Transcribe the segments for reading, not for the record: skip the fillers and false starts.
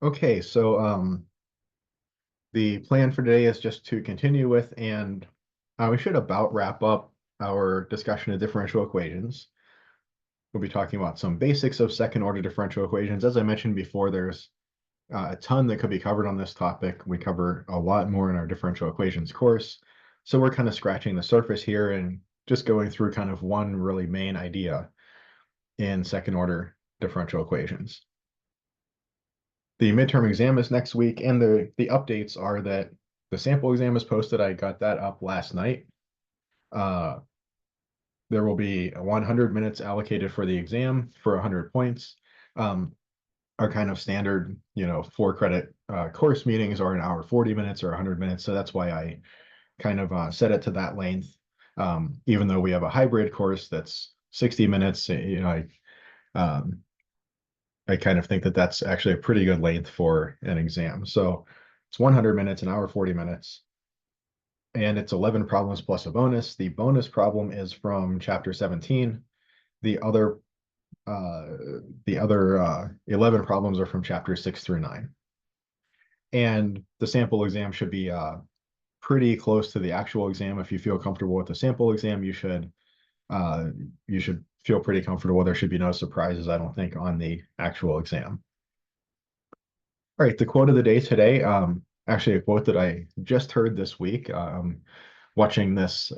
Okay, so the plan for today is just to continue with, and we should about wrap up our discussion of differential equations. We'll be talking about some basics of second order differential equations. As I mentioned before, there's a ton that could be covered on this topic. We cover a lot more in our differential equations course. So we're kind of scratching the surface here and just going through kind of one really main idea in second order differential equations. The midterm exam is next week, and the updates are that the sample exam is posted. I got that up last night. Uh, there will be 100 minutes allocated for the exam for 100 points. Our kind of standard, 4 credit course meetings are an hour 40 minutes or 100 minutes. So that's why I kind of set it to that length. Even though we have a hybrid course that's 60 minutes, um, I kind of think that that's actually a pretty good length for an exam. So it's 100 minutes, an hour 40 minutes, and it's 11 problems plus a bonus. The bonus problem is from chapter 17. The other uh, the other 11 problems are from chapters 6 through 9. And the sample exam should be pretty close to the actual exam. If you feel comfortable with the sample exam, uh, you should feel pretty comfortable. There should be no surprises, I don't think, on the actual exam. All right, the quote of the day today, actually a quote that I just heard this week, watching this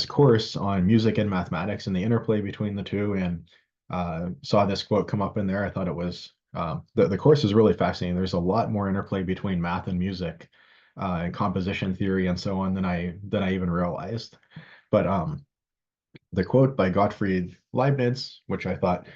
course on music and mathematics and the interplay between the two, and saw this quote come up in there. I thought it was the course is really fascinating. There's a lot more interplay between math and music, and composition theory and so on than I even realized. But the quote by Gottfried Leibniz, which I thought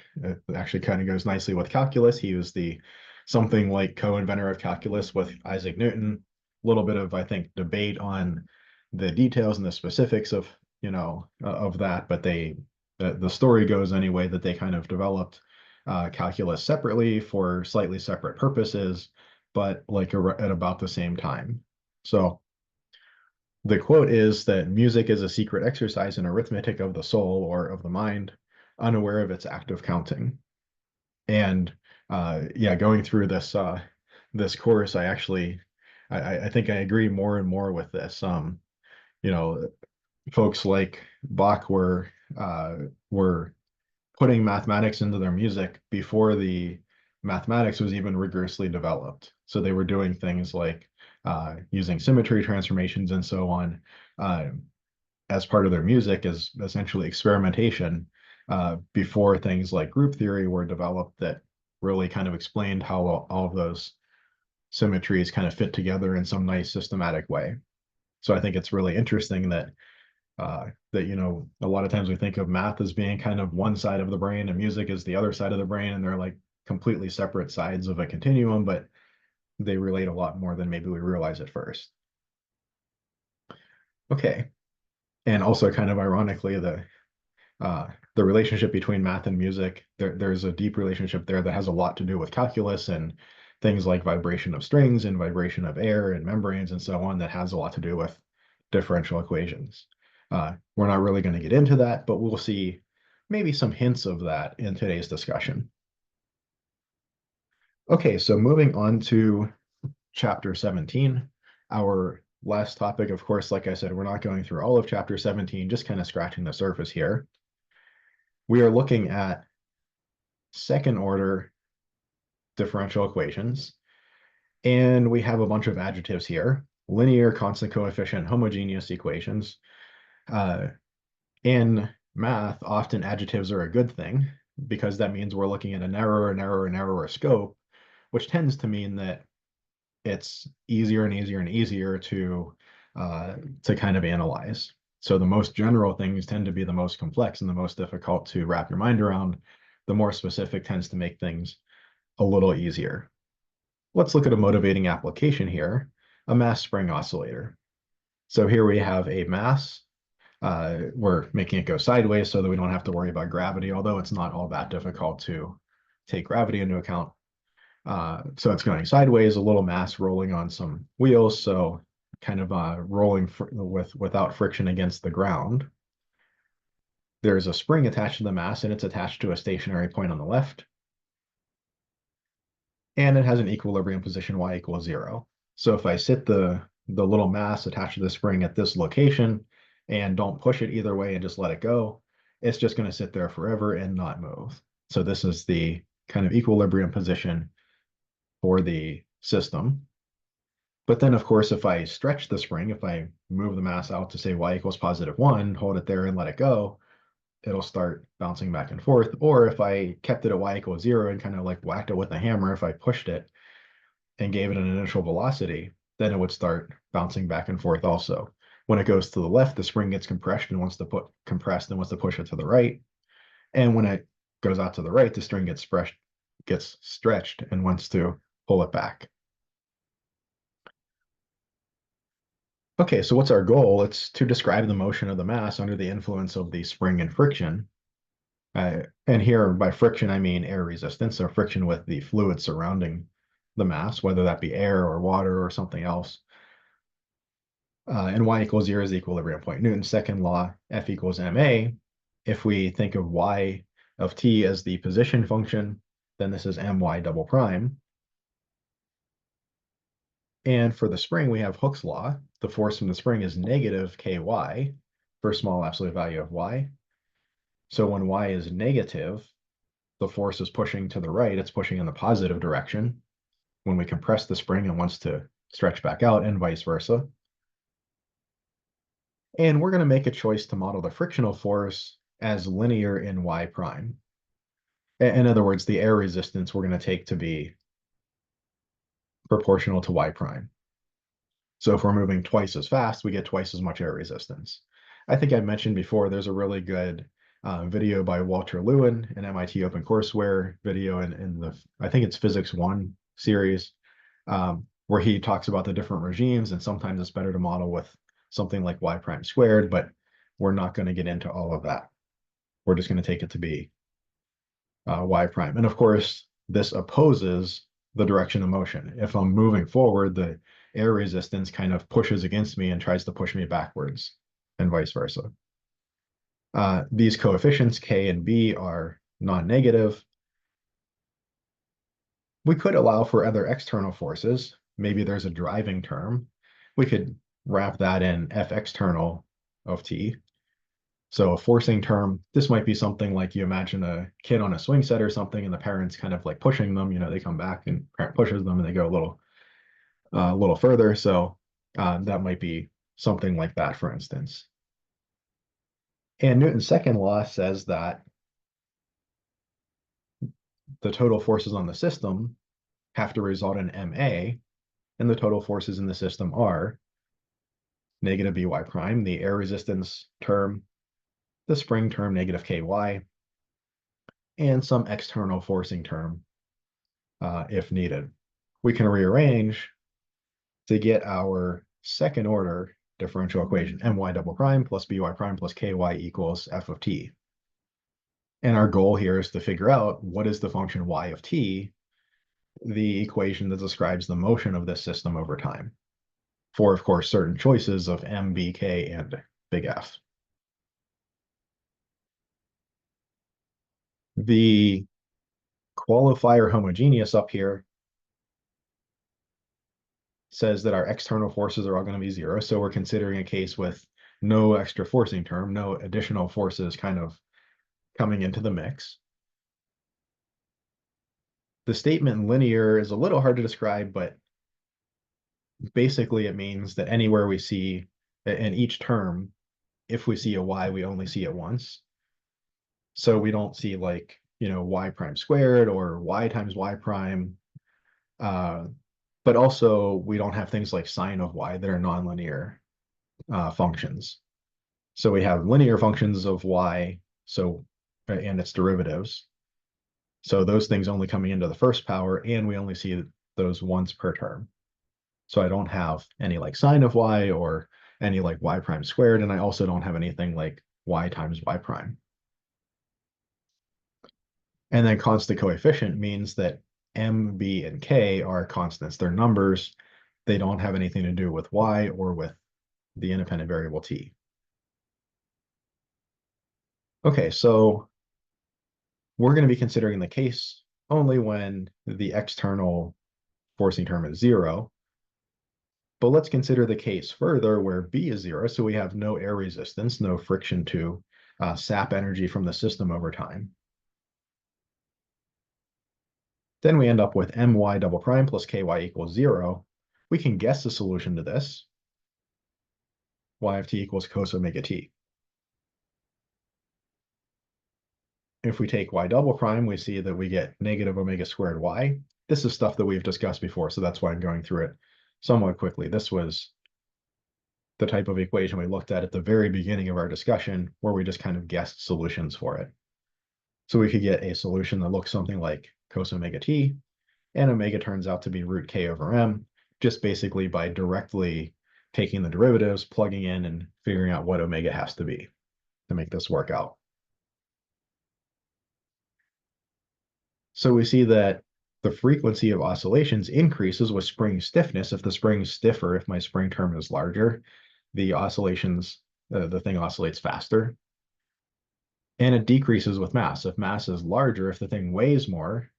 actually kind of goes nicely with calculus. He was the something like co-inventor of calculus with Isaac Newton. A little bit of, I think, debate on the details and the specifics of that, but the story goes anyway that they kind of developed calculus separately for slightly separate purposes, but like at about the same time. So the quote is that music is a secret exercise in arithmetic of the soul or of the mind, unaware of its act of counting. And yeah, going through this course, I think I agree more and more with this. You know, folks like Bach were putting mathematics into their music before the mathematics was even rigorously developed. So they were doing things like using symmetry transformations and so on uh, as part of their music as essentially experimentation before things like group theory were developed that really kind of explained how all of those symmetries kind of fit together in some nice systematic way. So I think it's really interesting that a lot of times we think of math as being kind of one side of the brain and music is the other side of the brain, and they're like completely separate sides of a continuum, but they relate a lot more than maybe we realize at first. Okay. And also kind of ironically, the relationship between math and music, there's a deep relationship there that has a lot to do with calculus and things like vibration of strings and vibration of air and membranes and so on that has a lot to do with differential equations. We're not really going to get into that, but we'll see maybe some hints of that in today's discussion. Okay, so moving on to chapter 17, our last topic. Of course, like I said, we're not going through all of chapter 17, just kind of scratching the surface here. We are looking at second order differential equations, and we have a bunch of adjectives here: linear, constant coefficient, homogeneous equations. Uh, in math, often adjectives are a good thing because that means we're looking at a narrower scope, which tends to mean that it's easier and easier and easier to kind of analyze. So the most general things tend to be the most complex and the most difficult to wrap your mind around. The more specific tends to make things a little easier. Let's look at a motivating application here, a mass spring oscillator. So here we have a mass. We're making it go sideways so that we don't have to worry about gravity, although it's not all that difficult to take gravity into account. So it's going sideways, a little mass rolling on some wheels, so kind of rolling without friction against the ground. There's a spring attached to the mass, and it's attached to a stationary point on the left. and it has an equilibrium position y equals 0. So if I sit the little mass attached to the spring at this location and don't push it either way and just let it go, it's just going to sit there forever and not move. So this is the kind of equilibrium position for the system. But then, of course, if I stretch the spring, if I move the mass out to say y equals +1, hold it there and let it go, it'll start bouncing back and forth. Or if I kept it at y equals 0 and kind of like whacked it with a hammer, if I pushed it and gave it an initial velocity, then it would start bouncing back and forth also. When it goes to the left, the spring gets compressed and wants to push it to the right. And when it goes out to the right, the string gets stretched and wants to pull it back. Okay, so what's our goal? It's to describe the motion of the mass under the influence of the spring and friction. And here by friction, I mean air resistance, so friction with the fluid surrounding the mass, whether that be air or water or something else. And y equals 0 is the equilibrium point. Newton's second law, F equals ma. If we think of y of t as the position function, then this is my double prime. And for the spring, we have Hooke's law. The force from the spring is negative ky for small absolute value of y. So when y is negative, the force is pushing to the right. It's pushing in the positive direction. When we compress the spring, it wants to stretch back out and vice versa. And we're going to make a choice to model the frictional force as linear in y prime. In other words, the air resistance we're going to take to be proportional to y prime. So if we're moving twice as fast, we get twice as much air resistance. I think I mentioned before, there's a really good video by Walter Lewin, an MIT OpenCourseWare video in the, I think it's Physics 1 series, where he talks about the different regimes, and sometimes it's better to model with something like y prime squared, but we're not going to get into all of that. We're just going to take it to be y prime. And of course, this opposes the direction of motion. If I'm moving forward, the air resistance kind of pushes against me and tries to push me backwards, and vice versa. These coefficients, k and b, are non-negative. We could allow for other external forces. Maybe there's a driving term. We could wrap that in f external of t. So a forcing term, this might be something like you imagine a kid on a swing set or something, and the parents kind of like pushing them, they come back and parent pushes them and they go a little further. So that might be something like that, for instance. And Newton's second law says that the total forces on the system have to result in ma, and the total forces in the system are negative by prime, the air resistance term, the spring term, negative ky, and some external forcing term if needed. We can rearrange to get our second order differential equation, my double prime plus by prime plus ky equals f of t. And our goal here is to figure out what is the function y of t, the equation that describes the motion of this system over time, for, of course, certain choices of m, b, k, and big F. The qualifier homogeneous up here says that our external forces are all going to be 0. So we're considering a case with no extra forcing term, no additional forces kind of coming into the mix. The statement linear is a little hard to describe, but basically it means that anywhere we see in each term, if we see a y, we only see it once. So we don't see like, y prime squared or y times y prime. But also we don't have things like sine of y that are nonlinear functions. So we have linear functions of y, and its derivatives. So those things only coming into the first power, and we only see those once per term. So I don't have any like sine of y or any like y prime squared, and I also don't have anything like y times y prime. And then constant coefficient means that m, b, and k are constants. They're numbers. They don't have anything to do with y or with the independent variable t. Okay, so we're going to be considering the case only when the external forcing term is 0. But let's consider the case further where B is 0. So we have no air resistance, no friction to sap energy from the system over time. Then we end up with my double prime plus ky equals 0. We can guess the solution to this. Y of t equals cos omega t. If we take y double prime, we see that we get negative omega squared y. This is stuff that we've discussed before, so that's why I'm going through it somewhat quickly. This was the type of equation we looked at the very beginning of our discussion, where we just kind of guessed solutions for it. So we could get a solution that looks something like cos omega t, and omega turns out to be root k over m, just basically by directly taking the derivatives, plugging in, and figuring out what omega has to be to make this work out. So we see that the frequency of oscillations increases with spring stiffness. If the spring is stiffer, if my spring term is larger, the oscillations, the thing oscillates faster. And it decreases with mass. If mass is larger, if the thing weighs more,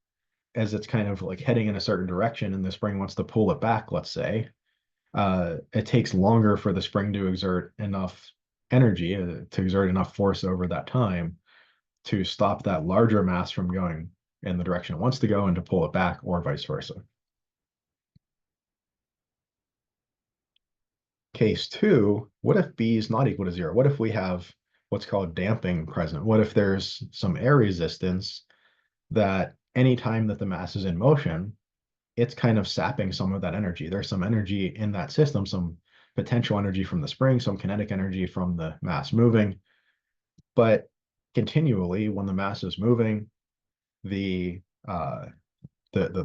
as it's kind of like heading in a certain direction and the spring wants to pull it back, let's say, it takes longer for the spring to exert enough energy, to exert enough force over that time to stop that larger mass from going in the direction it wants to go and to pull it back, or vice versa. Case 2, what if B is not equal to 0? What if we have what's called damping present? What if there's some air resistance that anytime that the mass is in motion, it's kind of sapping some of that energy. There's some energy in that system, some potential energy from the spring, some kinetic energy from the mass moving. But continually, when the mass is moving, the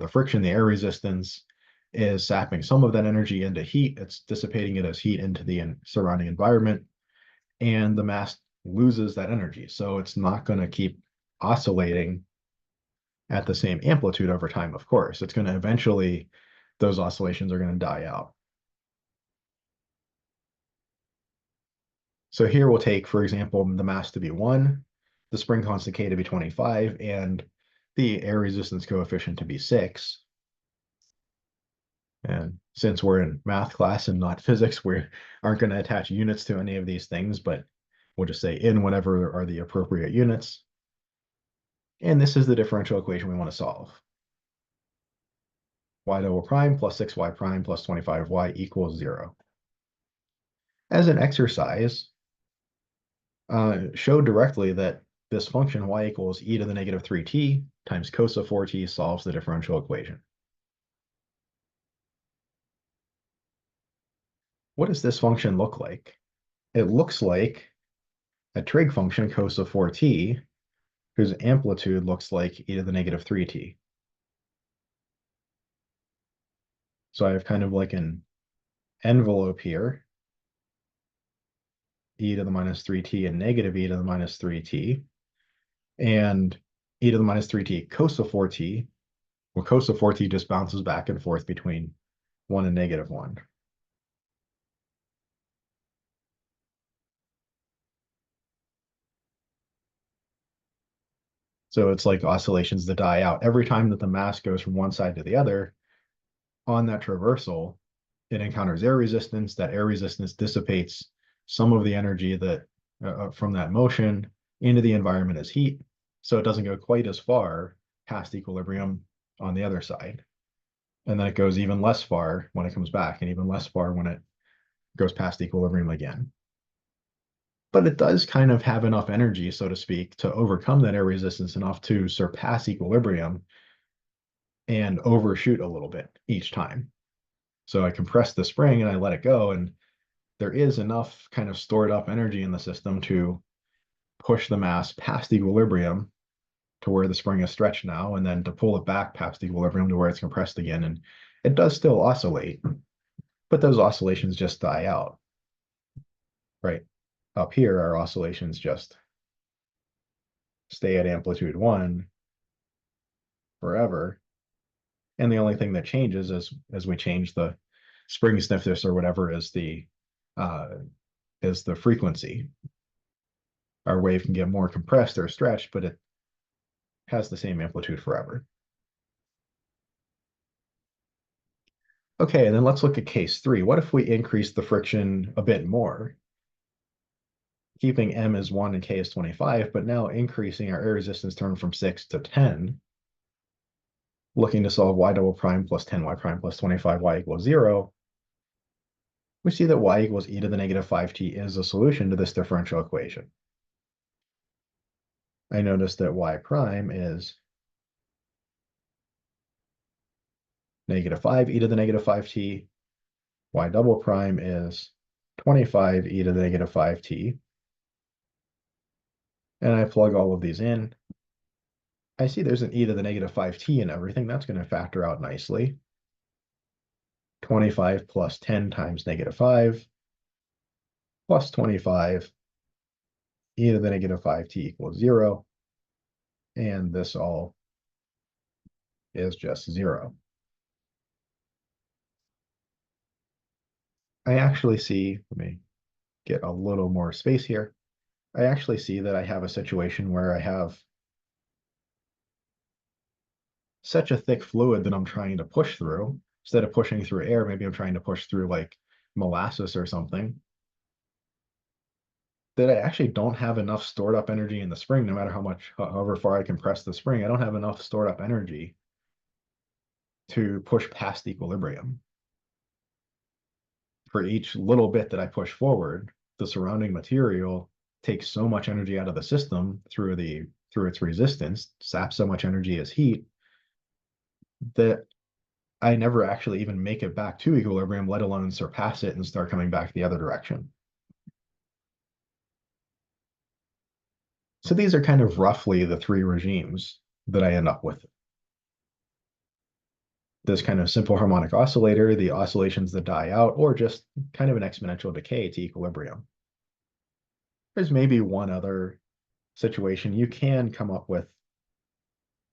friction, the air resistance is sapping some of that energy into heat. It's dissipating it as heat into the surrounding environment, and the mass loses that energy. So it's not going to keep oscillating at the same amplitude over time, of course. It's going to eventually, those oscillations are going to die out. So here we'll take, for example, the mass to be 1, the spring constant K to be 25, and the air resistance coefficient to be 6. And since we're in math class and not physics, we aren't going to attach units to any of these things, but we'll just say in whatever are the appropriate units. And this is the differential equation we want to solve. Y double prime plus 6y prime plus 25y equals 0. As an exercise, show directly that this function y equals e to the negative 3t times cos of 4t solves the differential equation. What does this function look like? It looks like a trig function cos of 4t whose amplitude looks like e to the negative 3t. So I have kind of like an envelope here, e to the minus 3t and negative e to the minus 3t, and e to the minus 3t cos of 4t, well, cos of 4t just bounces back and forth between 1 and negative 1. So it's like oscillations that die out. Every time that the mass goes from one side to the other on that traversal, it encounters air resistance. That air resistance dissipates some of the energy that from that motion into the environment as heat. So it doesn't go quite as far past equilibrium on the other side. And then it goes even less far when it comes back, and even less far when it goes past equilibrium again. But it does kind of have enough energy, so to speak, to overcome that air resistance enough to surpass equilibrium and overshoot a little bit each time. So I compress the spring and I let it go, and there is enough kind of stored up energy in the system to push the mass past equilibrium to where the spring is stretched now, and then to pull it back past equilibrium to where it's compressed again. And it does still oscillate, but those oscillations just die out. Right up here, our oscillations just stay at amplitude 1 forever. And the only thing that changes as we change the spring stiffness or whatever is the frequency. Our wave can get more compressed or stretched, but it has the same amplitude forever. Okay, and then let's look at case three. What if we increase the friction a bit more? Keeping M as 1 and K as 25, but now increasing our air resistance term from 6 to 10, looking to solve y double prime plus 10y prime plus 25y equals 0, we see that y equals e to the negative 5t is a solution to this differential equation. I notice that y prime is negative 5 e to the negative 5t, y double prime is 25 e to the negative 5t, and I plug all of these in. I see there's an e to the negative 5t in everything. That's going to factor out nicely. 25 plus 10 times negative 5 plus 25 e to the negative 5t equals 0. And this all is just 0. I actually see, let me get a little more space here. I actually see that I have a situation where I have such a thick fluid that I'm trying to push through. Instead of pushing through air, maybe I'm trying to push through like molasses or something, that I actually don't have enough stored up energy in the spring, no matter however far I compress the spring. I don't have enough stored up energy to push past equilibrium. For each little bit that I push forward, the surrounding material takes so much energy out of the system through its resistance, saps so much energy as heat, that I never actually even make it back to equilibrium, let alone surpass it and start coming back the other direction. So these are kind of roughly the three regimes that I end up with. This kind of simple harmonic oscillator, the oscillations that die out, or just kind of an exponential decay to equilibrium. There's maybe one other situation. You can come up with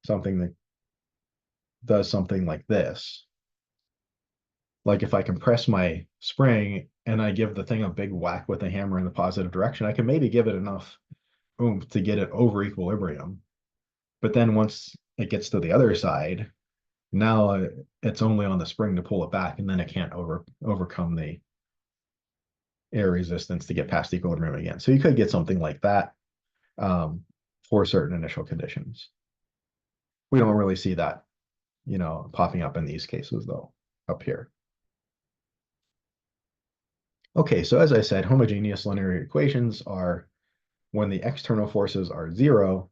something that does something like this. Like if I compress my spring and I give the thing a big whack with a hammer in the positive direction, I can maybe give it enough oomph to get it over equilibrium. But then once it gets to the other side, now it's only on the spring to pull it back, and then it can't overcome the air resistance to get past equilibrium again. So you could get something like that for certain initial conditions. We don't really see that, popping up in these cases though, up here. Okay, so as I said, homogeneous linear equations are when the external forces are 0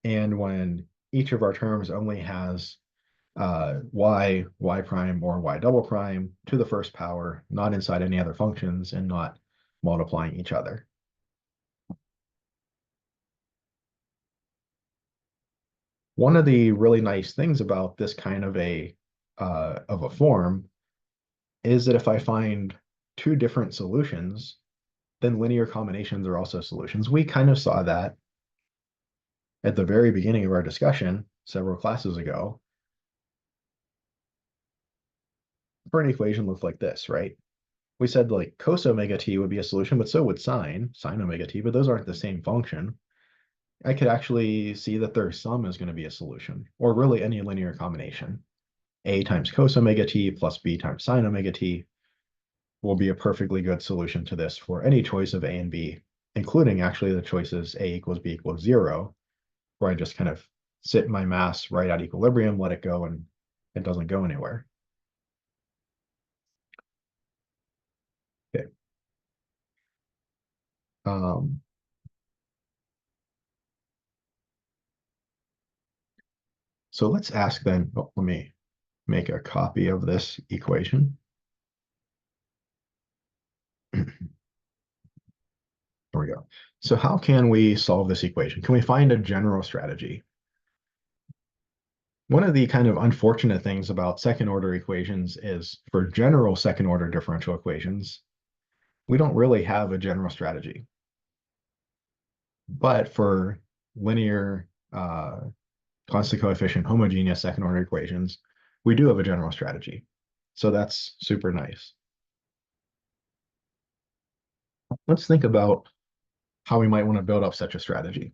and when each of our terms only has y prime or y double prime to the first power, not inside any other functions and not multiplying each other. One of the really nice things about this kind of a form is that if I find two different solutions, then linear combinations are also solutions. We kind of saw that at the very beginning of our discussion several classes ago. For an equation looked like this, right? We said like cos omega t would be a solution, but so would sine omega t, but those aren't the same function. I could actually see that their sum is going to be a solution, or really any linear combination. A times cos omega t plus b times sine omega t will be a perfectly good solution to this for any choice of A and B, including actually the choices A equals B equals 0, where I just kind of sit my mass right at equilibrium, let it go, and it doesn't go anywhere. Okay. Um, so let's ask then, let me make a copy of this equation. There we go. So how can we solve this equation? Can we find a general strategy? One of the kind of unfortunate things about second order equations is for general second order differential equations, we don't really have a general strategy. But for linear constant coefficient homogeneous second order equations, we do have a general strategy. So that's super nice. Let's think about how we might want to build up such a strategy.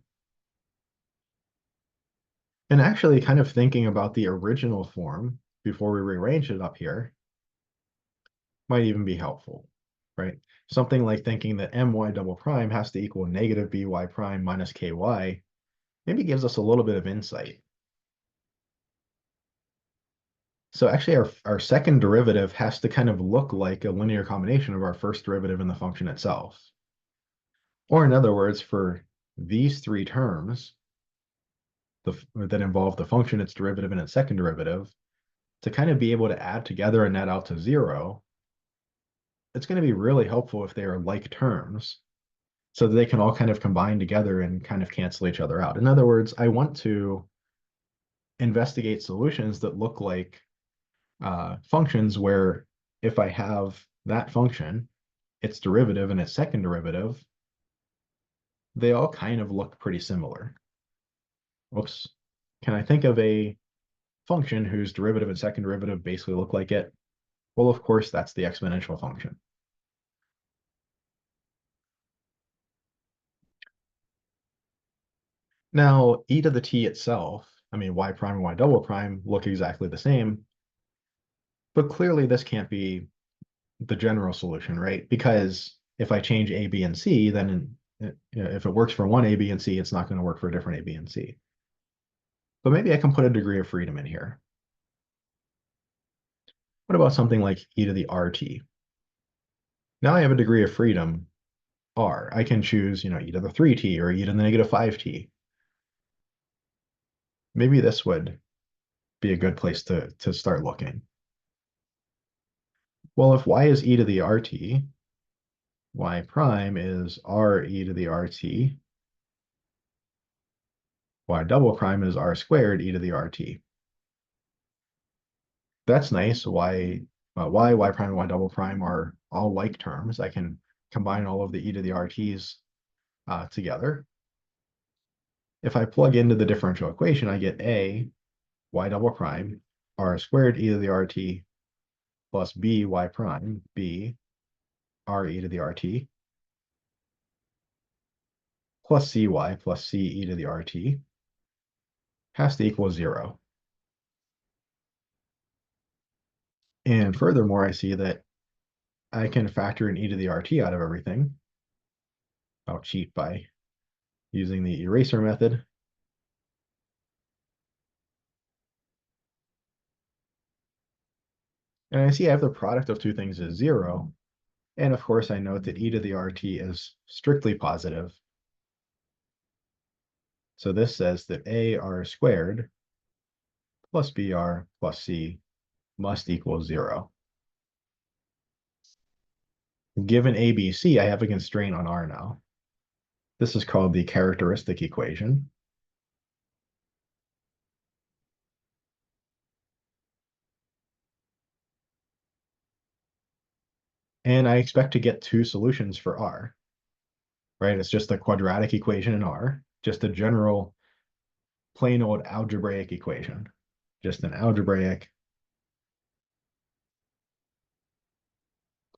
And actually kind of thinking about the original form before we rearrange it up here, might even be helpful, right? Something like thinking that my double prime has to equal negative by prime minus ky maybe gives us a little bit of insight. So actually our second derivative has to kind of look like a linear combination of our first derivative and the function itself. Or in other words, for these three terms that involve the function, its derivative, and its second derivative, to kind of be able to add together and net out to zero, it's going to be really helpful if they are like terms so that they can all kind of combine together and kind of cancel each other out. In other words, I want to investigate solutions that look like functions where if I have that function, its derivative and its second derivative, they all kind of look pretty similar. Oops. Can I think of a function whose derivative and second derivative basically look like it? Well, of course, that's the exponential function. Now, e to the t itself, I mean, y prime and y double prime look exactly the same, but clearly this can't be the general solution, right? Because if I change a, b, and c, then if it works for one a, b, and c, it's not going to work for a different a, b, and c. But maybe I can put a degree of freedom in here. What about something like e to the rt? Now I have a degree of freedom, r. I can choose, e to the 3t or e to the negative 5t. Maybe this would be a good place to start looking. Well, if y is e to the rt, y prime is r e to the rt, y double prime is r squared e to the rt. That's nice. Y prime, and y double prime are all like terms. I can combine all of the e to the rt's together. If I plug into the differential equation, I get a y double prime r squared e to the rt plus b y prime b r e to the rt plus cy plus c e to the rt has to equal 0. And furthermore, I see that I can factor an e to the rt out of everything. I'll cheat by using the eraser method. And I see I have the product of two things is 0. And of course, I note that e to the rt is strictly positive. So this says that a r squared plus br plus c must equal 0. Given ABC, I have a constraint on R now. This is called the characteristic equation. And I expect to get two solutions for R, right? It's just a quadratic equation in R, just a general plain old algebraic equation, just an algebraic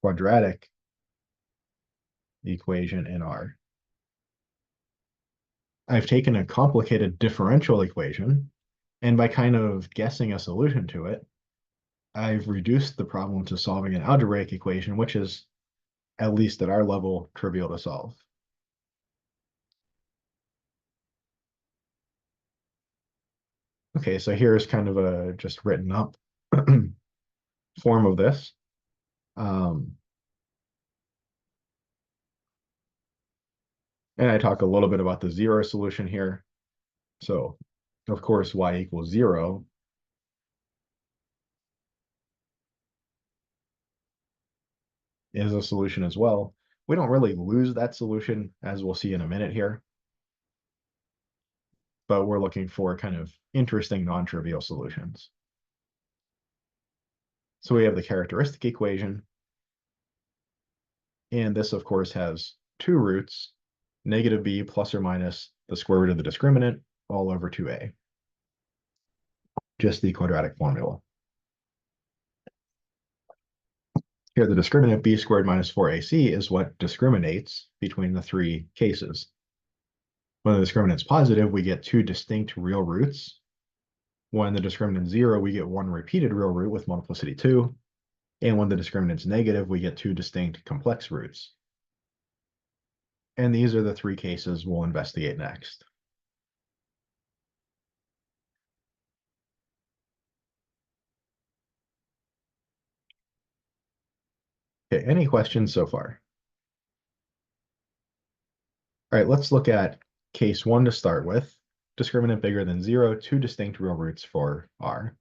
quadratic equation in R. I've taken a complicated differential equation, and by kind of guessing a solution to it, I've reduced the problem to solving an algebraic equation, which is, at least at our level, trivial to solve. Okay, so here's kind of a just written up form of this. And I talk a little bit about the 0 solution here. So, of course, y equals 0 is a solution as well. We don't really lose that solution, as we'll see in a minute here. But we're looking for kind of interesting non-trivial solutions. So we have the characteristic equation. And this, of course, has two roots, negative b plus or minus the square root of the discriminant all over 2a. Just the quadratic formula. Here, the discriminant b squared minus 4ac is what discriminates between the three cases. When the discriminant's positive, we get two distinct real roots. When the discriminant's 0, we get one repeated real root with multiplicity 2. And when the discriminant's negative, we get two distinct complex roots. And these are the three cases we'll investigate next. Okay, any questions so far? All right, let's look at case one to start with. Discriminant bigger than 0, two distinct real roots for r.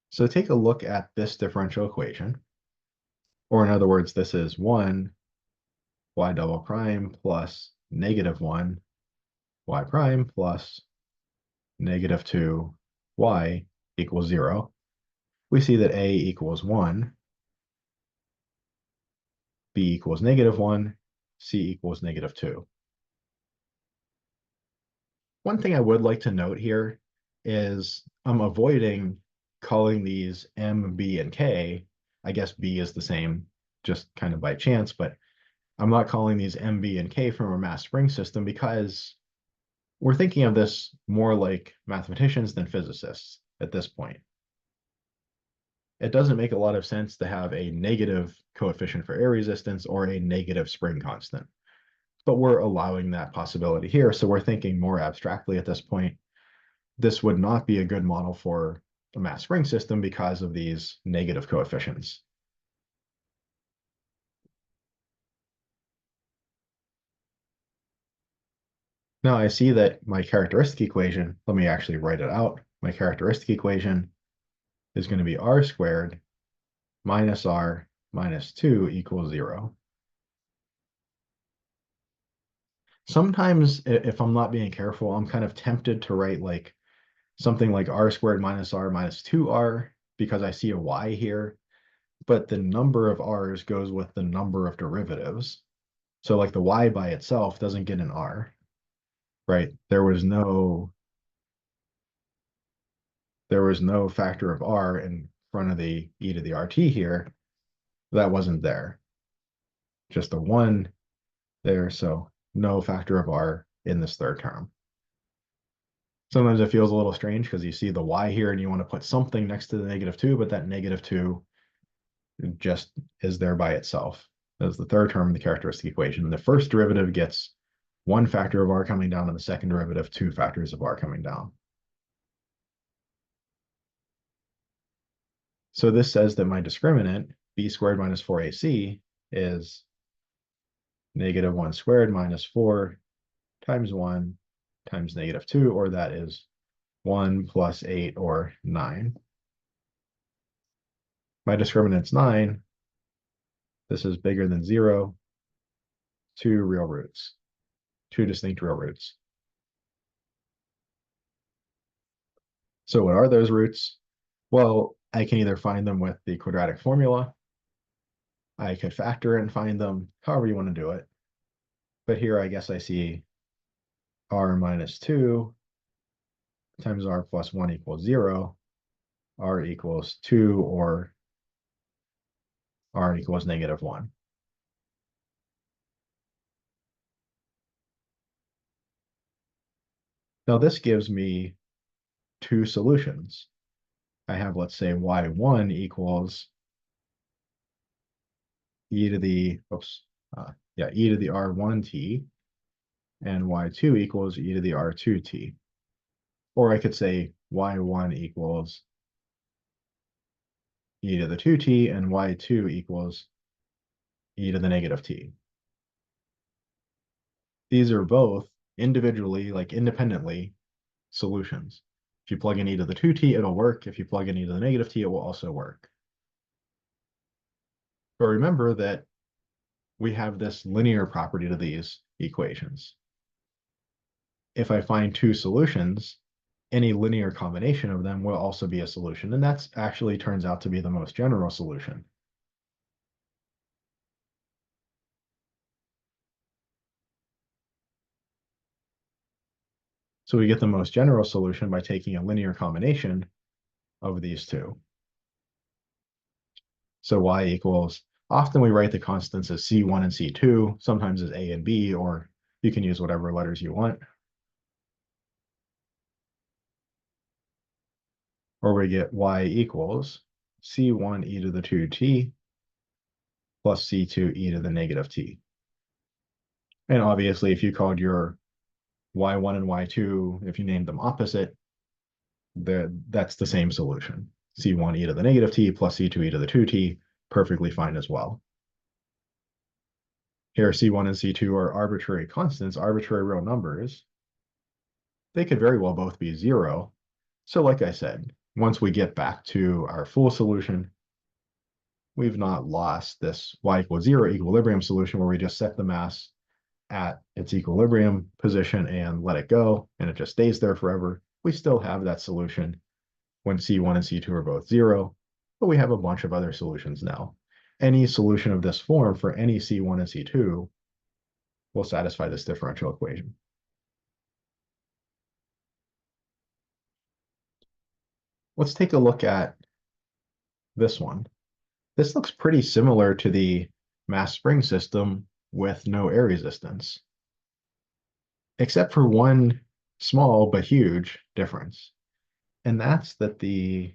So take a look at this differential equation. Or in other words, this is 1 y double prime plus negative 1 y prime plus negative 2 y equals 0. We see that a equals 1, b equals negative 1, c equals negative 2. One thing I would like to note here is I'm avoiding calling these M, B, and K. I guess B is the same, just kind of by chance, but I'm not calling these M, B, and K from a mass spring system because we're thinking of this more like mathematicians than physicists at this point. It doesn't make a lot of sense to have a negative coefficient for air resistance or a negative spring constant. But we're allowing that possibility here, so we're thinking more abstractly at this point. This would not be a good model for a mass spring system because of these negative coefficients. Now I see that my characteristic equation, let me actually write it out. My characteristic equation is going to be r squared minus r minus 2 equals 0. Sometimes, if I'm not being careful, I'm kind of tempted to write like something like r squared minus r minus 2r because I see a y here, but the number of r's goes with the number of derivatives. So like the y by itself doesn't get an r, right? There was no factor of r in front of the e to the rt here. That wasn't there. Just a 1 there, so no factor of r in this third term. Sometimes it feels a little strange because you see the y here and you want to put something next to the negative 2, but that negative 2 just is there by itself as the third term in the characteristic equation. The first derivative gets one factor of r coming down, and the second derivative, two factors of r coming down. So this says that my discriminant, b squared minus 4ac, is negative 1 squared minus 4 times 1 times negative 2, or that is 1 plus 8, or 9. My discriminant's 9. This is bigger than 0, two real roots, two distinct real roots. So what are those roots? Well, I can either find them with the quadratic formula. I could factor and find them, however you want to do it. But here I guess I see r minus 2 times r plus 1 equals 0, r equals 2, or r equals negative 1. Now this gives me two solutions. I have, let's say, y1 equals e to the, e to the r1t, and y2 equals e to the r2t. Or I could say y1 equals e to the 2t, and y2 equals e to the negative t. These are both individually, like independently, solutions. If you plug in e to the 2t, it'll work. If you plug in e to the negative t, it will also work. But remember that we have this linear property to these equations. If I find two solutions, any linear combination of them will also be a solution, and that's actually turns out to be the most general solution. So we get the most general solution by taking a linear combination of these two. So y equals, often we write the constants as C1 and C2, sometimes as A and B, or you can use whatever letters you want. or we get y equals C1 e to the 2t plus C2 e to the negative t. And obviously, if you called your y1 and y2, if you named them opposite, that's the same solution. C1 e to the negative t plus C2 e to the 2t, perfectly fine as well. Here, C1 and C2 are arbitrary constants, arbitrary real numbers. They could very well both be 0. So like I said, once we get back to our full solution, we've not lost this y equals 0 equilibrium solution where we just set the mass at its equilibrium position and let it go, and it just stays there forever. We still have that solution when C1 and C2 are both 0, but we have a bunch of other solutions now. Any solution of this form for any C1 and C2 will satisfy this differential equation. Let's take a look at this one. This looks pretty similar to the mass spring system with no air resistance, except for one small but huge difference. And that's that the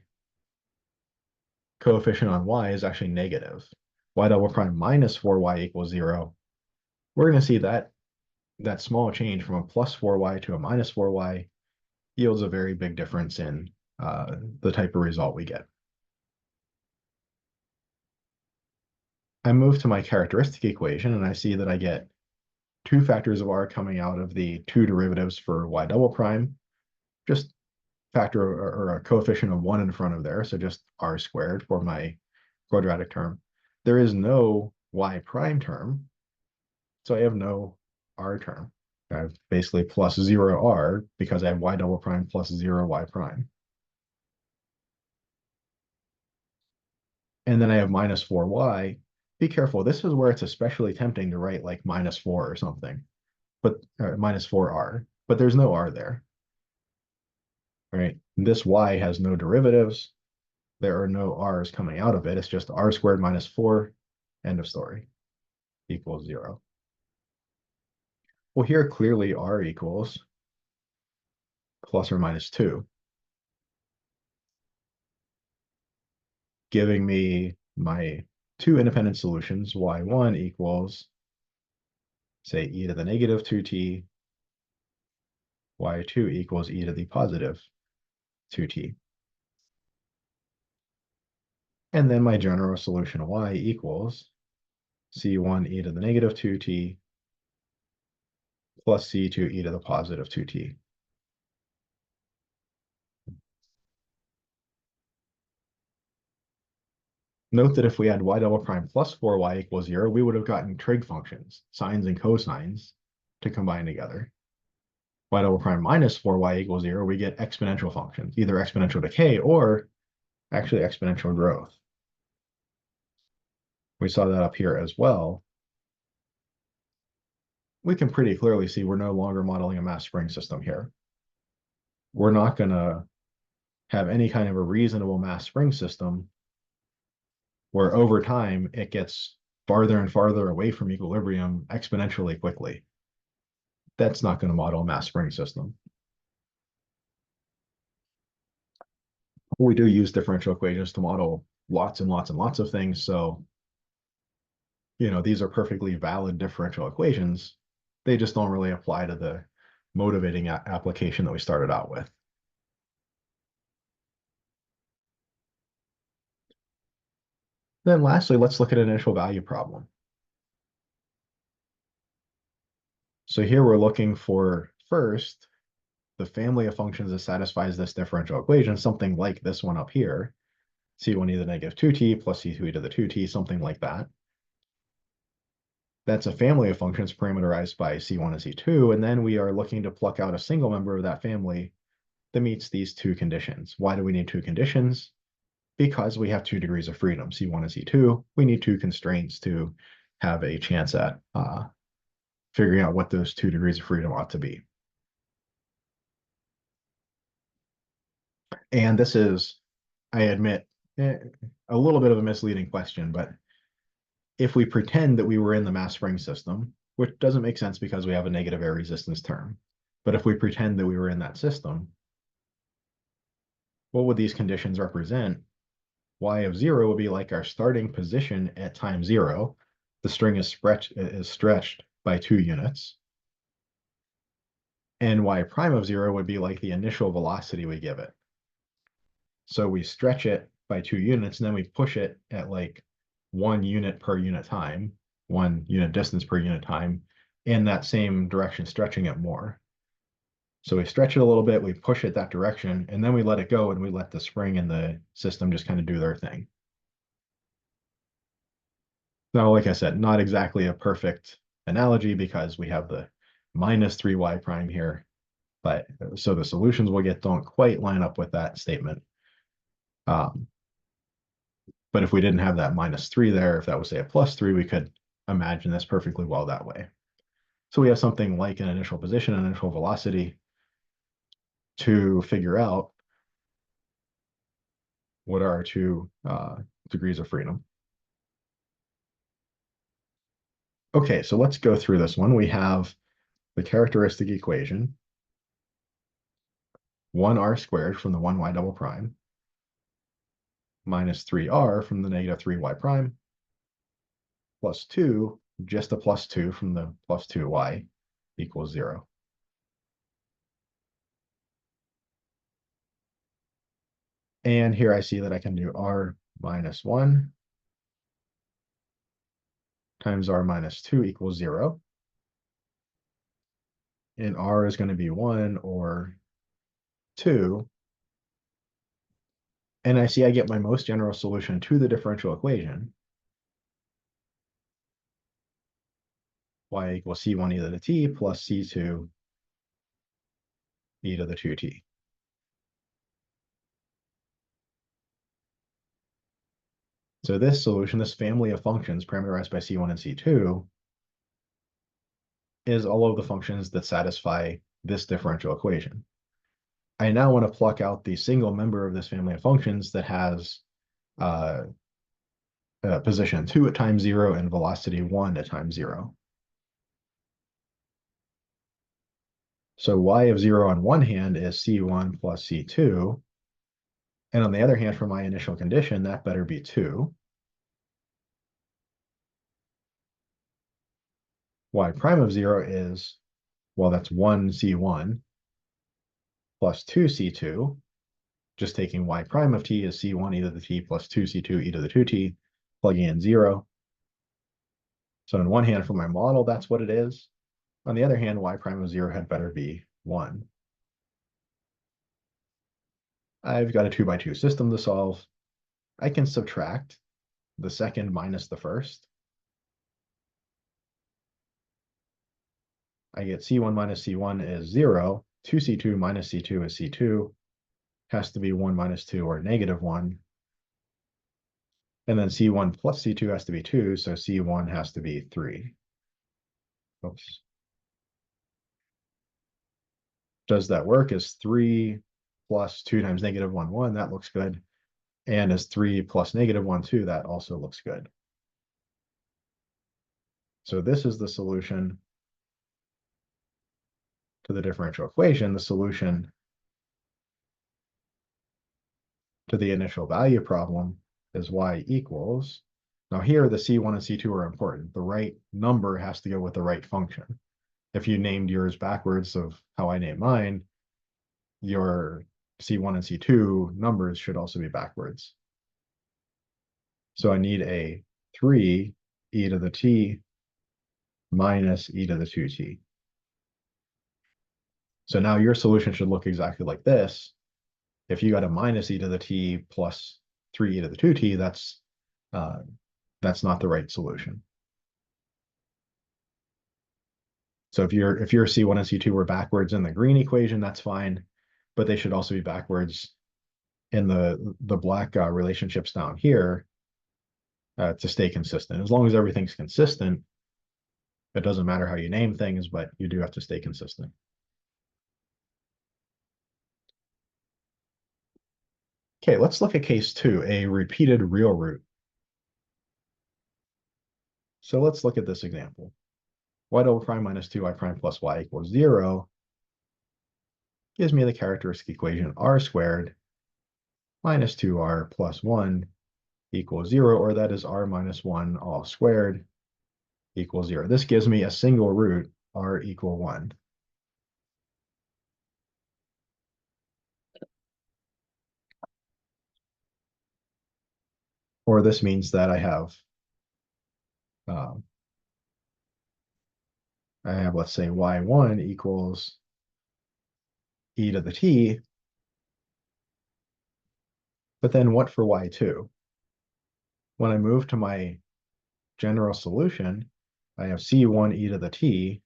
coefficient on y is actually negative. Y double prime minus 4y equals 0. We're going to see that small change from a plus 4y to a minus 4y yields a very big difference in the type of result we get. I move to my characteristic equation, and I see that I get 2 factors of r coming out of the 2 derivatives for y double prime, just factor or a coefficient of 1 in front of there, so just r squared for my quadratic term. There is no y prime term, so I have no r term. I have basically plus 0r because I have y double prime plus 0y prime. And then I have minus 4y. Be careful, this is where it's especially tempting to write like minus 4 or something, but minus 4r, but there's no r there. Right? This y has no derivatives. There are no r's coming out of it. It's just r squared minus 4, end of story, equals 0. Well, here clearly r equals plus or minus 2, giving me my 2 independent solutions. Y1 equals, say, e to the negative 2t. Y2 equals e to the positive 2t. And then my general solution y equals c1 e to the negative 2t plus c2 e to the positive 2t. Note that if we had y double prime plus 4y equals 0, we would have gotten trig functions, sines and cosines, to combine together. Y double prime minus 4y equals 0, we get exponential functions, either exponential decay or actually exponential growth. We saw that up here as well. We can pretty clearly see we're no longer modeling a mass spring system here. We're not going to have any kind of a reasonable mass spring system where over time it gets farther and farther away from equilibrium exponentially quickly. That's not going to model a mass spring system. We do use differential equations to model lots and lots and lots of things. So, these are perfectly valid differential equations. They just don't really apply to the motivating application that we started out with. Then lastly, let's look at an initial value problem. So here we're looking for, first, the family of functions that satisfies this differential equation, something like this one up here, c1 e to the negative 2t plus c2 e to the 2t, something like that. That's a family of functions parameterized by c1 and c2, and then we are looking to pluck out a single member of that family that meets these 2 conditions. Why do we need 2 conditions? Because we have 2 degrees of freedom, c1 and c2. We need 2 constraints to have a chance at figuring out what those 2 degrees of freedom ought to be. And this is, I admit, a little bit of a misleading question, but if we pretend that we were in the mass spring system, which doesn't make sense because we have a negative air resistance term, but if we pretend that we were in that system, what would these conditions represent? Y of 0 would be like our starting position at time 0. The string is stretched by 2 units. And y prime of 0 would be like the initial velocity we give it. So we stretch it by 2 units, and then we push it at like 1 unit per unit time, 1 unit distance per unit time, in that same direction, stretching it more. So we stretch it a little bit, we push it that direction, and then we let it go and we let the spring and the system just kind of do their thing. Now, like I said, not exactly a perfect analogy because we have the minus 3y prime here, but so the solutions we'll get don't quite line up with that statement. But if we didn't have that minus 3 there, if that was say a plus 3, we could imagine this perfectly well that way. So we have something like an initial position, an initial velocity to figure out what are our two degrees of freedom. Okay, so let's go through this one. We have the characteristic equation, 1r squared from the 1y double prime, minus 3r from the negative 3y prime, plus 2, just a plus 2 from the plus 2y equals 0. And here I see that I can do r minus 1 times r minus 2 equals 0. And r is going to be 1 or 2. And I see I get my most general solution to the differential equation. Y equals c1 e to the t plus c2 e to the 2t. So this solution, this family of functions parameterized by c1 and c2, is all of the functions that satisfy this differential equation. I now want to pluck out the single member of this family of functions that has position 2 at time 0 and velocity 1 at time 0. So y of 0 on one hand is c1 plus c2. And on the other hand, for my initial condition, that better be 2. Y prime of 0 is, well, that's 1 c1 plus 2 c2. Just taking y prime of t is c1 e to the t plus 2 c2 e to the 2t, plugging in 0. So on one hand, for my model, that's what it is. On the other hand, y prime of 0 had better be 1. I've got a 2 by 2 system to solve. I can subtract the second minus the first. I get c1 minus c1 is 0. 2c2 minus c2 is c2. Has to be 1 minus 2 or negative 1. And then c1 plus c2 has to be 2, so c1 has to be 3. Oops. Does that work? Is 3 plus 2 times negative 1, 1? That looks good. And is 3 plus negative 1, 2? That also looks good. So this is the solution to the differential equation. The solution to the initial value problem is y equals. Now here, the c1 and c2 are important. The right number has to go with the right function. If you named yours backwards of how I named mine, your c1 and c2 numbers should also be backwards. So I need a 3 e to the t minus e to the 2t. So now your solution should look exactly like this. If you got a minus e to the t plus 3 e to the 2t, that's not the right solution. So if your c1 and c2 were backwards in the green equation, that's fine, but they should also be backwards in the black relationships down here to stay consistent. As long as everything's consistent, it doesn't matter how you name things, but you do have to stay consistent. Okay, let's look at case 2, a repeated real root. So let's look at this example. Y double prime minus 2y prime plus y equals 0 gives me the characteristic equation r squared minus 2r plus 1 equals 0, or that is r minus 1 all squared equals 0. This gives me a single root, r equal 1. Or this means that I have, let's say, y1 equals e to the t, but then what for y2? When I move to my general solution, I have c1 e to the t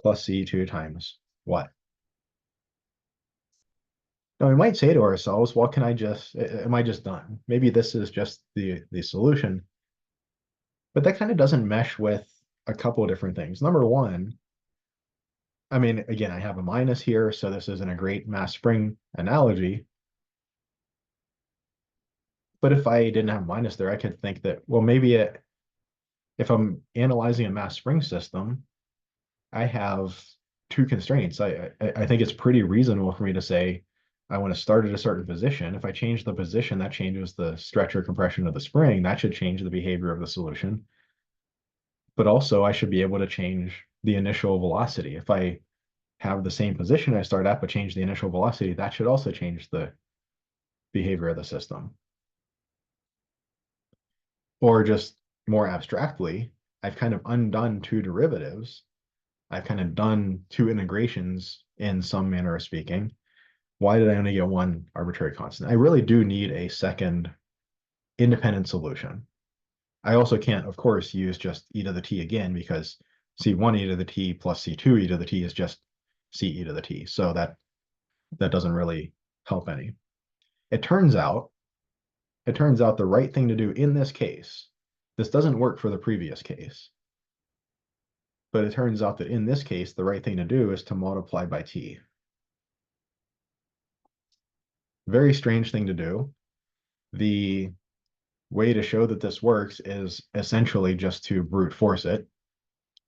plus c2 times what? Now we might say to ourselves, well, am I just done? Maybe this is just the solution, but that kind of doesn't mesh with a couple of different things. Number one, I mean, again, I have a minus here, so this isn't a great mass spring analogy. But if I didn't have a minus there, I could think that, well, if I'm analyzing a mass spring system, I have two constraints. I think it's pretty reasonable for me to say I want to start at a certain position. If I change the position, that changes the stretch or compression of the spring. That should change the behavior of the solution. But also, I should be able to change the initial velocity. If I have the same position I start at, but change the initial velocity, that should also change the behavior of the system. Or just more abstractly, I've kind of undone two derivatives. I've kind of done two integrations in some manner of speaking. Why did I only get one arbitrary constant? I really do need a second independent solution. I also can't, of course, use just e to the t again, because c1 e to the t plus c2 e to the t is just c e to the t. So that doesn't really help any. It turns out the right thing to do in this case, this doesn't work for the previous case, but it turns out that in this case, the right thing to do is to multiply by t. Very strange thing to do. The way to show that this works is essentially just to brute force it,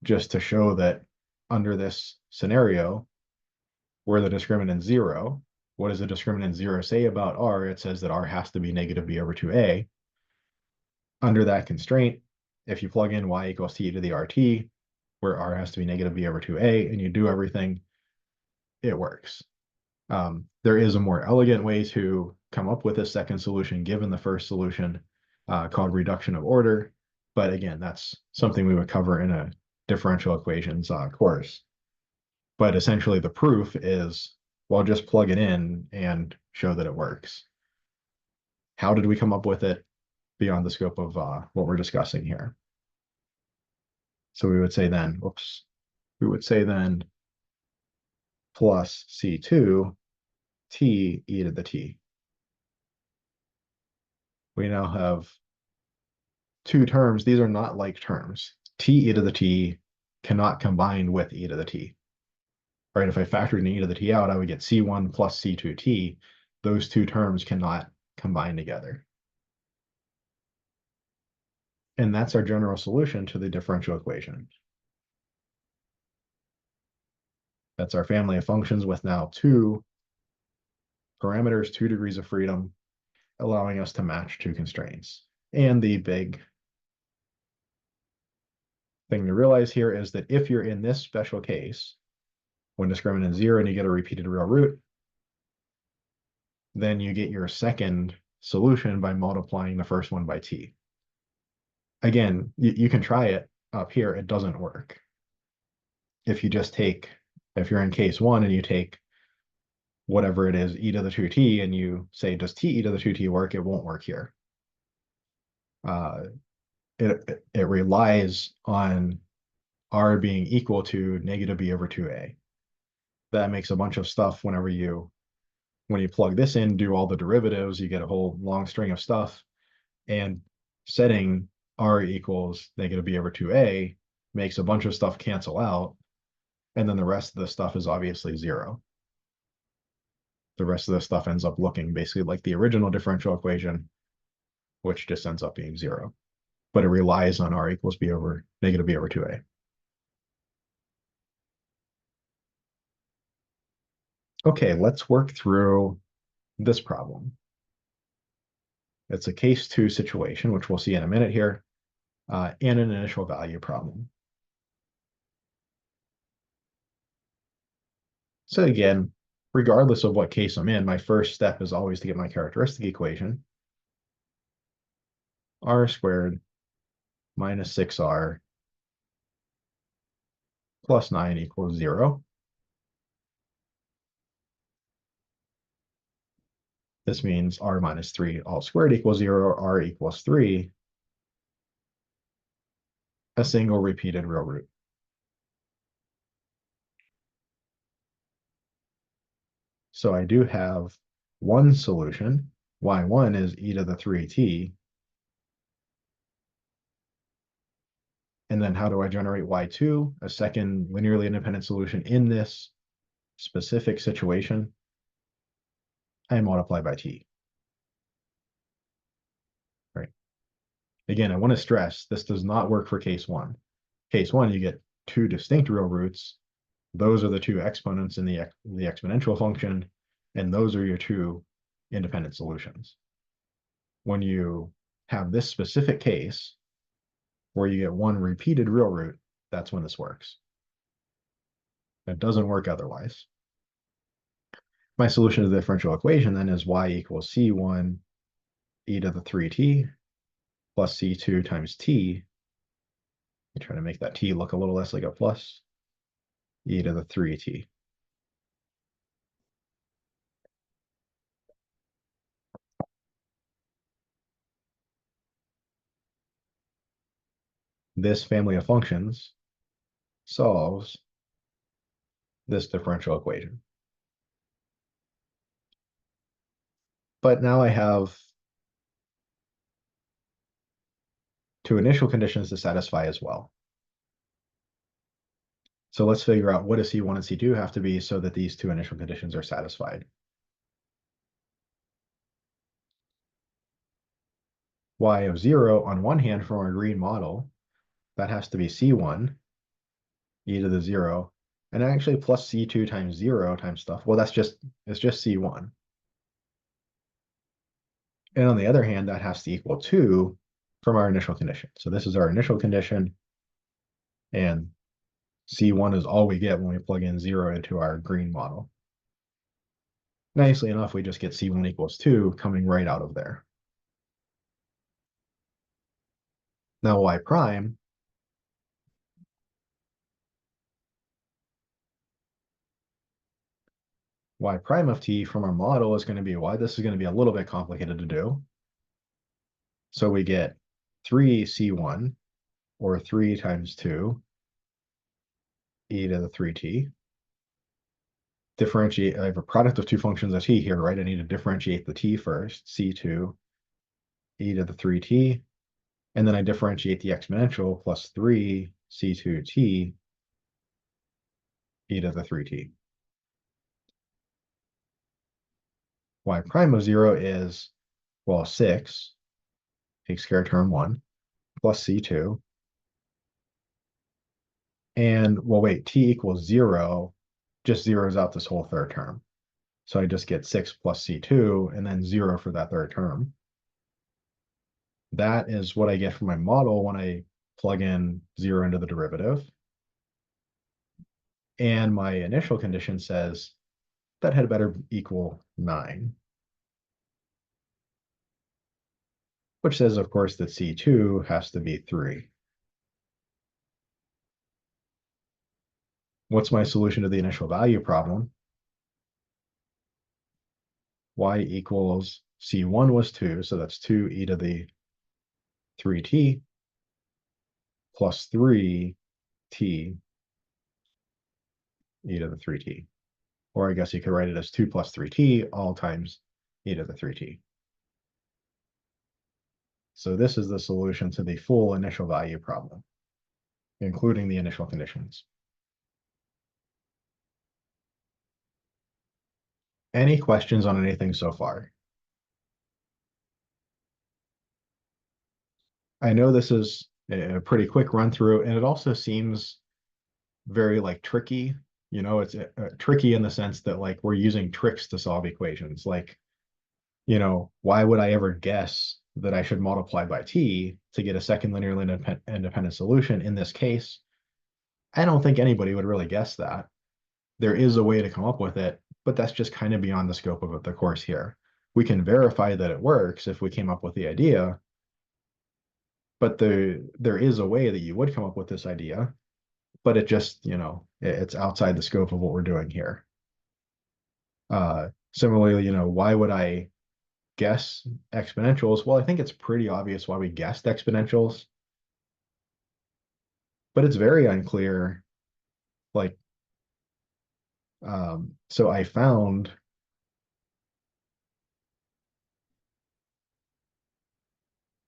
just to show that under this scenario, where the discriminant 0, what does the discriminant 0 say about r? It says that r has to be negative b over 2a. Under that constraint, if you plug in y equals t to the rt, where r has to be negative b over 2a, and you do everything, it works. There is a more elegant way to come up with a second solution given the first solution, called reduction of order. But again, that's something we would cover in a differential equations course. But essentially the proof is, well, just plug it in and show that it works. How did we come up with it? Beyond the scope of what we're discussing here. So we would say then, plus C2 T e to the T. We now have two terms. These are not like terms. T e to the T cannot combine with e to the T. Right? If I factored an e to the T out, I would get C1 plus C2T. Those two terms cannot combine together. And that's our general solution to the differential equation. That's our family of functions with now two parameters, 2 degrees of freedom, allowing us to match two constraints. And the big thing to realize here is that if you're in this special case, when discriminant 0 and you get a repeated real root, then you get your second solution by multiplying the first one by t. Again, you can try it up here. It doesn't work. If you're in case 1 and you take whatever it is, e to the 2t, and you say, does t e to the 2t work? It won't work here. It relies on r being equal to negative b over 2a. That makes a bunch of stuff when you plug this in, do all the derivatives, you get a whole long string of stuff. And setting r equals negative b over 2a makes a bunch of stuff cancel out. And then the rest of the stuff is obviously 0. The rest of the stuff ends up looking basically like the original differential equation, which just ends up being 0. But it relies on r equals b over negative b over 2a. Okay, let's work through this problem. It's a case 2 situation, which we'll see in a minute here, and an initial value problem. So again, regardless of what case I'm in, my first step is always to get my characteristic equation. R squared minus 6R plus 9 equals 0. This means R minus 3 all squared equals 0, R equals 3, a single repeated real root. So I do have one solution. Y1 is e to the 3t. And then how do I generate Y2? A second linearly independent solution in this specific situation. I multiply by t. Right. Again, I want to stress this does not work for case 1. Case 1, you get two distinct real roots. Those are the two exponents in the exponential function, and those are your two independent solutions. When you have this specific case where you get one repeated real root, that's when this works. It doesn't work otherwise. My solution to the differential equation then is y equals c1 e to the 3t plus c2 times t. I try to make that t look a little less like a plus, e to the 3t. This family of functions solves this differential equation. But now I have two initial conditions to satisfy as well. So let's figure out what does C1 and C2 have to be so that these two initial conditions are satisfied. Y of 0 on one hand from our green model, that has to be C1, e to the 0, and actually plus C2 times 0 times stuff. Well, it's just C1. And on the other hand, that has to equal 2 from our initial condition. So this is our initial condition, and C1 is all we get when we plug in 0 into our green model. Nicely enough, we just get C1 equals 2 coming right out of there. Now y prime of t from our model is going to be y. This is going to be a little bit complicated to do. So we get 3c1, or 3 times 2, e to the 3t. Differentiate, I have a product of two functions of t here, right? I need to differentiate the t first, c2, e to the 3t. And then I differentiate the exponential plus 3 c2t, e to the 3t. Y prime of 0 is, well, 6, takes care of term 1, plus c2. And, well, wait, t equals 0 just zeroes out this whole third term. So I just get 6 plus c2 and then 0 for that third term. That is what I get from my model when I plug in 0 into the derivative. And my initial condition says that had better equal 9. Which says, of course, that c2 has to be 3. What's my solution to the initial value problem? Y equals c1 was 2, so that's 2 e to the 3t plus 3 t e to the 3t. Or I guess you could write it as 2 plus 3t all times e to the 3t. So this is the solution to the full initial value problem, including the initial conditions. Any questions on anything so far? I know this is a pretty quick run through, and it also seems very like tricky. You know, it's tricky in the sense that like we're using tricks to solve equations. Like why would I ever guess that I should multiply by t to get a second linearly independent solution in this case? I don't think anybody would really guess that. There is a way to come up with it, but that's just kind of beyond the scope of the course here. We can verify that it works if we came up with the idea, but there is a way that you would come up with this idea, but it just, it's outside the scope of what we're doing here. Similarly, why would I guess exponentials? Well, I think it's pretty obvious why we guessed exponentials, but it's very unclear. Like, so I found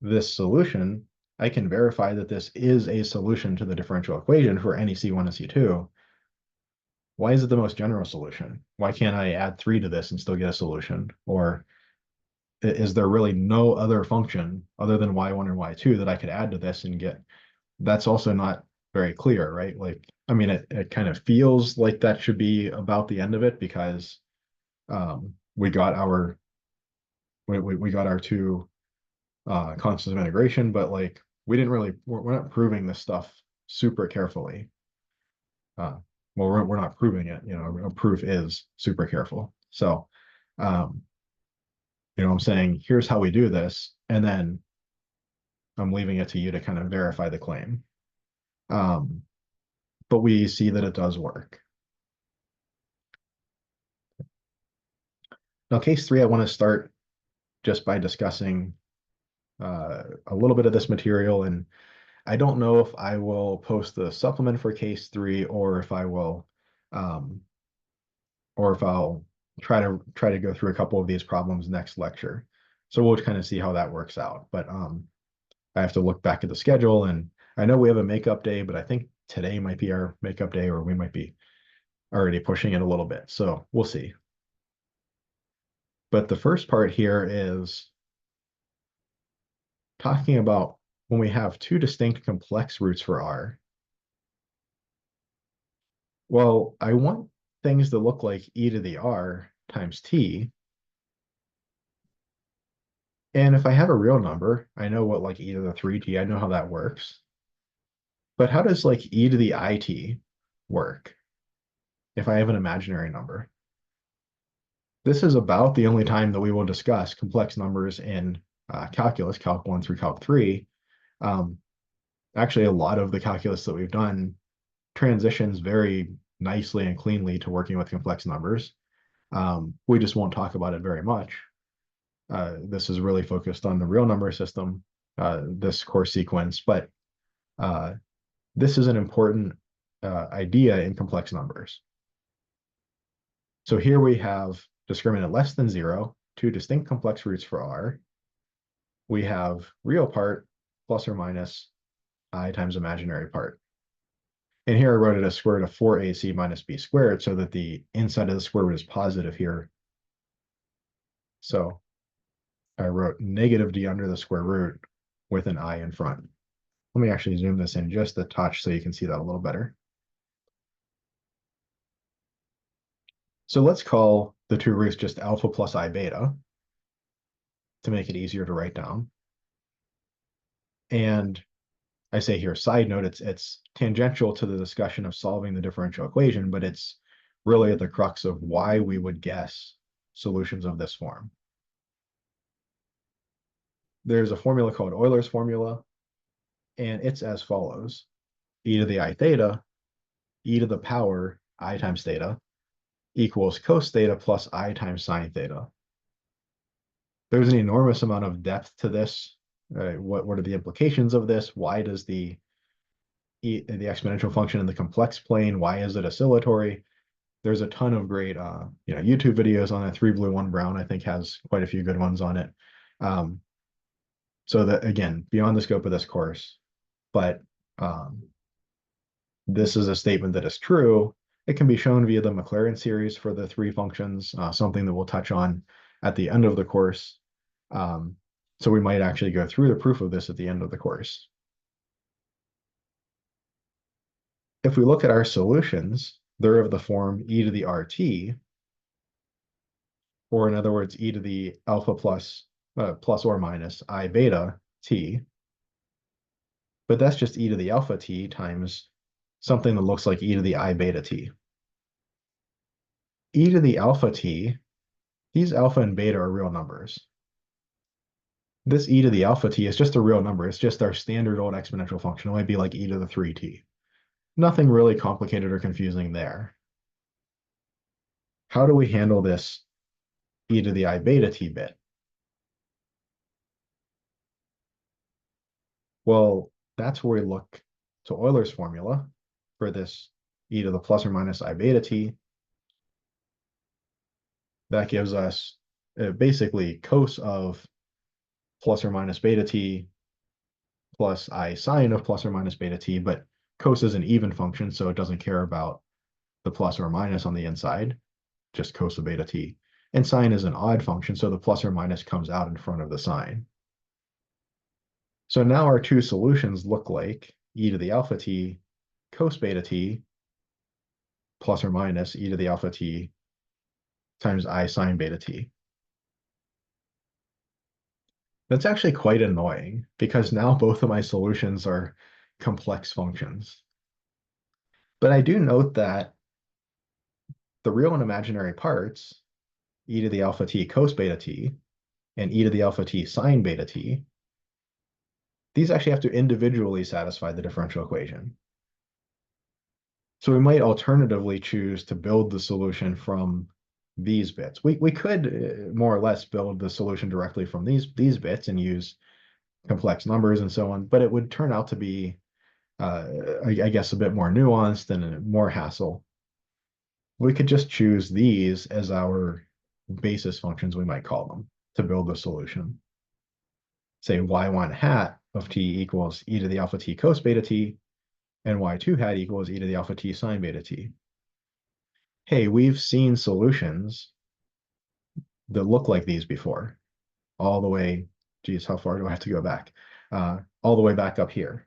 this solution. I can verify that this is a solution to the differential equation for any C1 and C2. Why is it the most general solution? Why can't I add 3 to this and still get a solution? Or is there really no other function other than y1 or y2 that I could add to this and get? That's also not very clear, right? Like, I mean, it kind of feels like that should be about the end of it because we got our we got our two constants of integration, but like we're not proving this stuff super carefully. Well, we're not proving it, a proof is super careful. So, um, I'm saying, here's how we do this, and then I'm leaving it to you to kind of verify the claim. But we see that it does work. Now, case 3, I want to start just by discussing a little bit of this material, and I don't know if I will post the supplement for case 3 or if I will, or if I'll try to go through a couple of these problems next lecture. So we'll kind of see how that works out. But I have to look back at the schedule, and I know we have a makeup day, but I think today might be our makeup day, or we might be already pushing it a little bit. So we'll see. But the first part here is talking about when we have two distinct complex roots for R. Well, I want things that look like e to the r times t. And if I have a real number, I know what like e to the 3t, I know how that works. But how does like e to the it work if I have an imaginary number? This is about the only time that we will discuss complex numbers in calculus, Calc 1 through Calc 3. Actually, a lot of the calculus that we've done transitions very nicely and cleanly to working with complex numbers. We just won't talk about it very much. This is really focused on the real number system, this course sequence, but this is an important idea in complex numbers. So here we have discriminant less than 0, two distinct complex roots for R. We have real part plus or minus I times imaginary part. And here I wrote it as square root of 4ac minus b squared so that the inside of the square root is positive here. So I wrote negative d under the square root with an I in front. Let me actually zoom this in just a touch so you can see that a little better. So let's call the two roots just alpha plus I beta to make it easier to write down. And I say here, side note, it's tangential to the discussion of solving the differential equation, but it's really at the crux of why we would guess solutions of this form. There's a formula called Euler's formula, and it's as follows. E to the I theta, e to the power I times theta equals cos theta plus I times sine theta. There's an enormous amount of depth to this. What are the implications of this? Why does the exponential function in the complex plane, why is it oscillatory? There's a ton of great YouTube videos on it. 3 Blue 1 Brown, I think, has quite a few good ones on it. So that, again, beyond the scope of this course, but this is a statement that is true. It can be shown via the Maclaurin series for the 3 functions, something that we'll touch on at the end of the course. So we might actually go through the proof of this at the end of the course. If we look at our solutions, they're of the form e to the rt. or in other words, e to the alpha plus or minus I beta t. But that's just e to the alpha t times something that looks like e to the I beta t. E to the alpha t, these alpha and beta are real numbers. This e to the alpha t is just a real number. It's just our standard old exponential function. It might be like e to the 3t. Nothing really complicated or confusing there. How do we handle this e to the I beta t bit? Well, that's where we look to Euler's formula for this e to the plus or minus I beta t. That gives us basically cos of plus or minus beta t plus I sine of plus or minus beta t, but cos is an even function, so it doesn't care about the plus or minus on the inside, just cos of beta t. And sine is an odd function, so the plus or minus comes out in front of the sine. So now our two solutions look like e to the alpha t cos beta t plus or minus e to the alpha t times I sine beta t. That's actually quite annoying because now both of my solutions are complex functions. But I do note that the real and imaginary parts, e to the alpha t cos beta t and e to the alpha t sine beta t, these actually have to individually satisfy the differential equation. So we might alternatively choose to build the solution from these bits. We could more or less build the solution directly from these bits and use complex numbers and so on, but it would turn out to be, I guess, a bit more nuanced and more hassle. We could just choose these as our basis functions, we might call them, to build the solution. Say y1 hat of t equals e to the alpha t cos beta t, and y2 hat equals e to the alpha t sine beta t. Hey, we've seen solutions that look like these before, all the way, geez, how far do I have to go back? All the way back up here.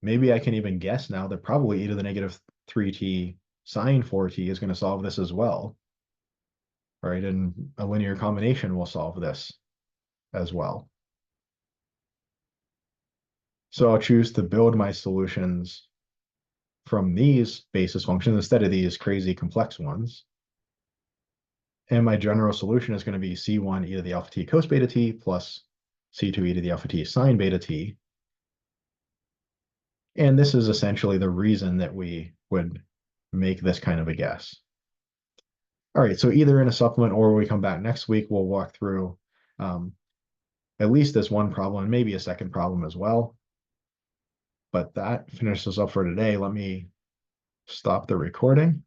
Maybe I can even guess now that probably e to the negative 3t sine 4t is going to solve this as well, right? And a linear combination will solve this as well. So I'll choose to build my solutions from these basis functions instead of these crazy complex ones. And my general solution is going to be C1 e to the alpha t cos beta t plus C2 e to the alpha t sine beta t. And this is essentially the reason that we would make this kind of a guess. All right, so either in a supplement or when we come back next week, we'll walk through at least this one problem and maybe a second problem as well. But that finishes up for today. Let me stop the recording.